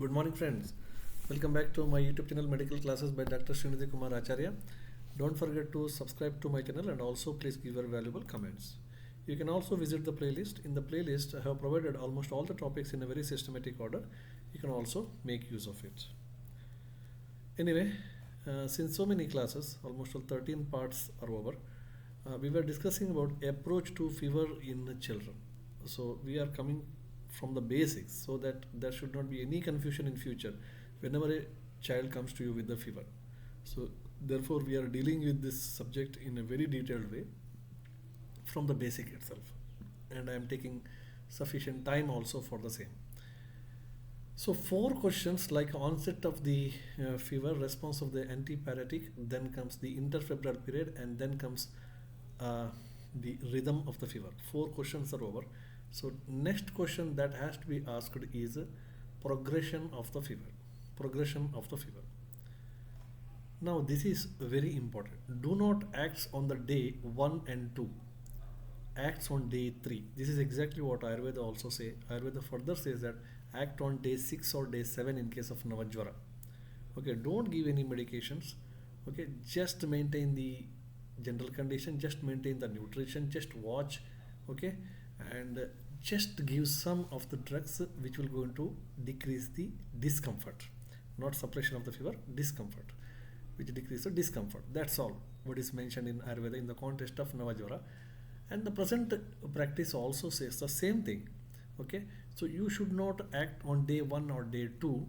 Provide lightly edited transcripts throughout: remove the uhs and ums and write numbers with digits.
Good morning, friends. Welcome back to my YouTube channel Medical Classes by Dr. Srinidhi Kumar Acharya. Don't forget to subscribe to my channel and also please give your valuable comments. You can also visit the playlist. In the playlist, I have provided almost all the topics in a very systematic order. You can also make use of it. Anyway, since so many classes, almost all 13 parts are over, we were discussing about approach to fever in children. So we are coming from the basics so that there should not be any confusion in future whenever a child comes to you with the fever. So therefore we are dealing with this subject in a very detailed way from the basic itself, and I am taking sufficient time also for the same. So four questions like onset of the fever, response of the antipyretic, then comes the interfebrile period, and then comes uh, the rhythm of the fever. Four questions are over. So next question that has to be asked is progression of the fever. Progression of the fever. Now this is very important. Do not act on the day 1 and 2. Acts on day 3. This is exactly what Ayurveda also say. Ayurveda further says that act on day 6 or day 7 in case of Navajvara. Okay, don't give any medications. Okay, just maintain the general condition, just maintain the nutrition, just watch. Okay, and just give some of the drugs which will going to decrease the discomfort, not suppression of the fever, discomfort, which decrease the discomfort. That's all what is mentioned in Ayurveda in the context of Navajvara. And the present practice also says the same thing. Okay, so you should not act on day 1 or day 2.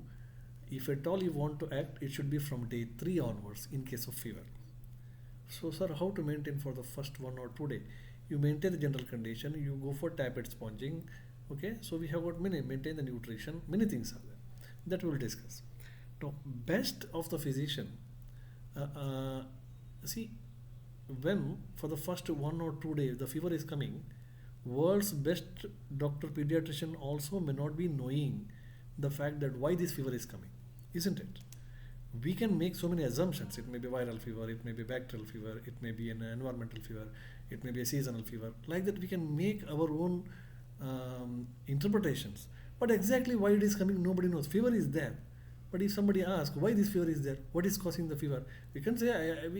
If at all you want to act, it should be from day 3 onwards in case of fever. So sir, how to maintain for the first 1 or 2 day? You maintain the general condition, you go for tablet sponging. Okay, so we have got many, maintain the nutrition, many things are there that we will discuss. Now best of the physician, see, when for the first 1 or 2 days the fever is coming, world's best doctor pediatrician also may not be knowing the fact that why this fever is coming, isn't it? We can make so many assumptions. It may be viral fever, it may be bacterial fever, it may be an environmental fever, it may be a seasonal fever. Like that, we can make our own interpretations. But exactly why it is coming, nobody knows. Fever is there. But if somebody asks why this fever is there, what is causing the fever, we can say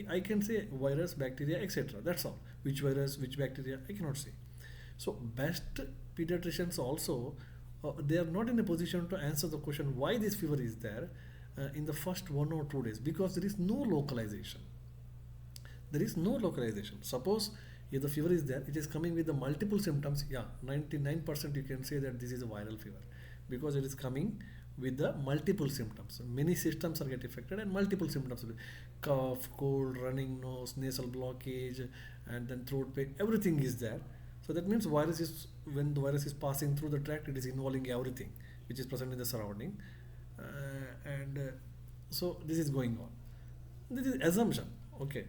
I can say virus, bacteria, etc. That's all. Which virus, which bacteria, I cannot say. So best pediatricians also, they are not in a position to answer the question why this fever is there in the first 1 or 2 days, because there is no localization. There is no localization. Suppose if the fever is there, it is coming with the multiple symptoms. Yeah, 99% you can say that this is a viral fever because it is coming with the multiple symptoms. Many systems are get affected and multiple symptoms: cough, cold, running nose, nasal blockage, and then throat pain. Everything is there. So that means virus is, when the virus is passing through the tract, it is involving everything which is present in the surrounding, and so this is going on. This is assumption. Okay,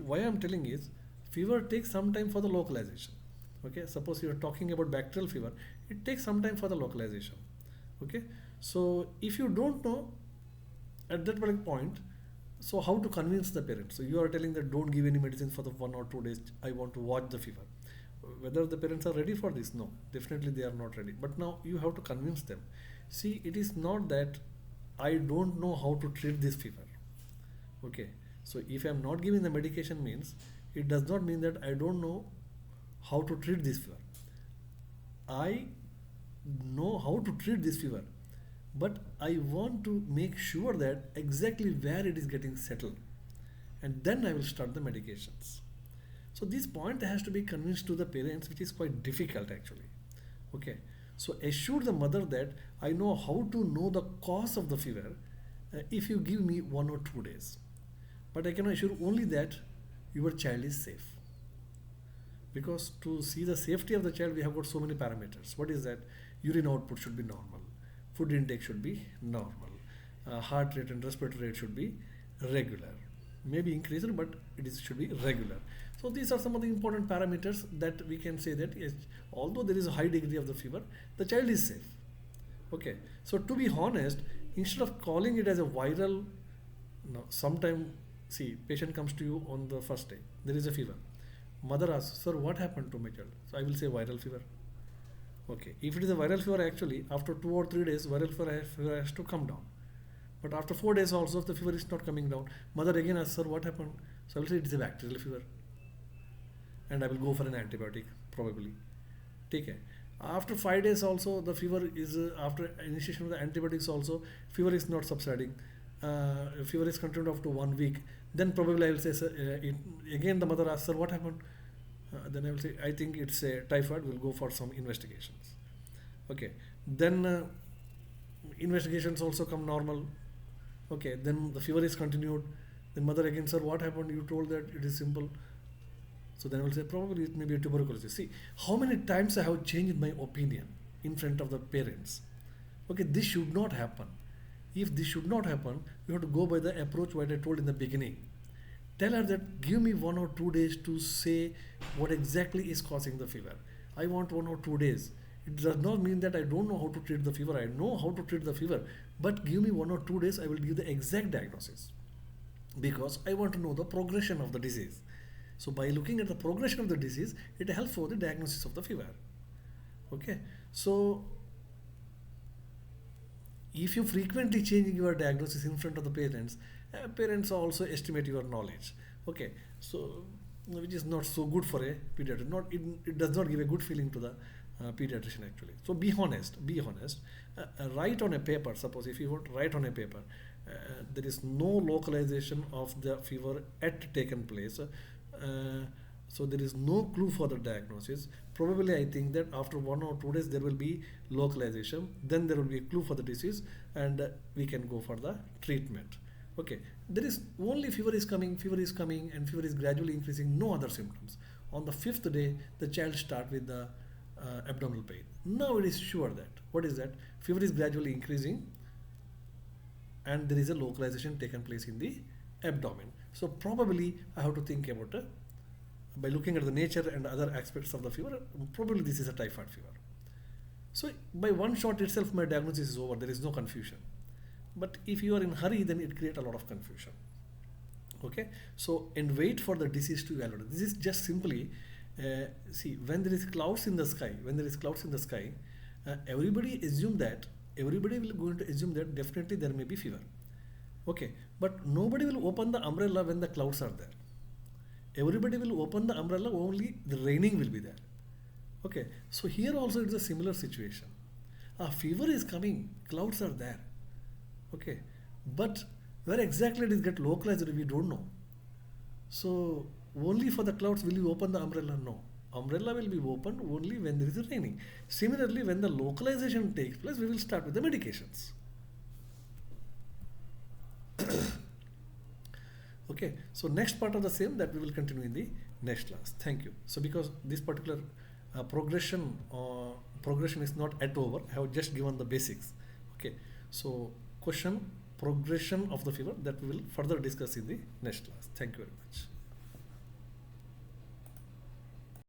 why I'm telling is fever takes some time for the localization. Okay, suppose you are talking about bacterial fever, it takes some time for the localization. Okay, so if you don't know at that particular point, so how to convince the parents? So you are telling that don't give any medicine for the 1 or 2 days, I want to watch the fever. Whether the parents are ready for this? No, definitely they are not ready. But now you have to convince them. See, it is not that I don't know how to treat this fever. Okay, so if I am not giving the medication means, it does not mean that I don't know how to treat this fever. I know how to treat this fever, but I want to make sure that exactly where it is getting settled, and then I will start the medications. So this point has to be convinced to the parents, which is quite difficult actually. Okay, so assure the mother that I know how to know the cause of the fever if you give me 1 or 2 days, but I can assure only that your child is safe. Because to see the safety of the child, we have got so many parameters. What is that? Urine output should be normal, food intake should be normal, heart rate and respiratory rate should be regular, maybe increased, but should be regular. So these are some of the important parameters that we can say that yes, although there is a high degree of the fever, the child is safe. Okay, so to be honest, instead of calling it as a viral, no, sometime, see, patient comes to you on the first day, there is a fever. Mother asks, sir, what happened to my child? So I will say viral fever. Okay, if it is a viral fever, actually after 2 or 3 days, fever has to come down. But after 4 days also, if the fever is not coming down, mother again asks, sir, what happened? So I will say it is a bacterial fever, and I will go for an antibiotic probably. Take care. After 5 days also, the fever is after initiation of the antibiotics also, fever is not subsiding. Fever is continued up to 1 week. Then probably I will say, sir, again the mother asks, sir, what happened? Then I will say, I think it's a typhoid. We'll go for some investigations. Okay. Then investigations also come normal. Okay. Then the fever is continued. Then mother again, sir, what happened? You told that it is simple. So then I will say, probably it may be a tuberculosis. See, how many times I have changed my opinion in front of the parents. Okay, this should not happen. If this should not happen, you have to go by the approach what I told in the beginning. Tell her that give me 1 or 2 days to say what exactly is causing the fever. I want 1 or 2 days. It does not mean that I don't know how to treat the fever. I know how to treat the fever, but give me 1 or 2 days. I will give the exact diagnosis because I want to know the progression of the disease. So by looking at the progression of the disease, it helps for the diagnosis of the fever. Okay. So if you frequently changing your diagnosis in front of the parents, parents also estimate your knowledge. Okay. So which is not so good for a pediatrician. It does not give a good feeling to the pediatrician actually. So be honest. Be honest. Write on a paper. Suppose if you want to write on a paper, there is no localization of the fever at taken place. So there is no clue for the diagnosis. Probably I think that after 1 or 2 days there will be localization. Then there will be a clue for the disease, and we can go for the treatment. Okay. There is only fever is coming, and fever is gradually increasing. No other symptoms. On the 5th day, the child start with the abdominal pain. Now it is sure that what is that? Fever is gradually increasing, and there is a localization taken place in the abdomen. So probably I have to think about by looking at the nature and other aspects of the fever, probably this is a typhoid fever. So by one shot itself, my diagnosis is over. There is no confusion. But if you are in hurry, then it creates a lot of confusion. Okay. So and wait for the disease to evaluate. This is just simply see when there is clouds in the sky. When there is clouds in the sky, everybody will going to assume that definitely there may be fever. Okay, but nobody will open the umbrella when the clouds are there. Everybody will open the umbrella only the raining will be there. Okay, so here also it's a similar situation. A fever is coming, clouds are there. Okay, but where exactly it is get localized, we don't know. So only for the clouds will you open the umbrella? No. Umbrella will be opened only when there is a raining. Similarly, when the localization takes place, we will start with the medications. Okay, so next part of the same that we will continue in the next class. Thank you. So because this particular progression is not at over, I have just given the basics. Okay, so progression of the fever that we will further discuss in the next class. Thank you very much.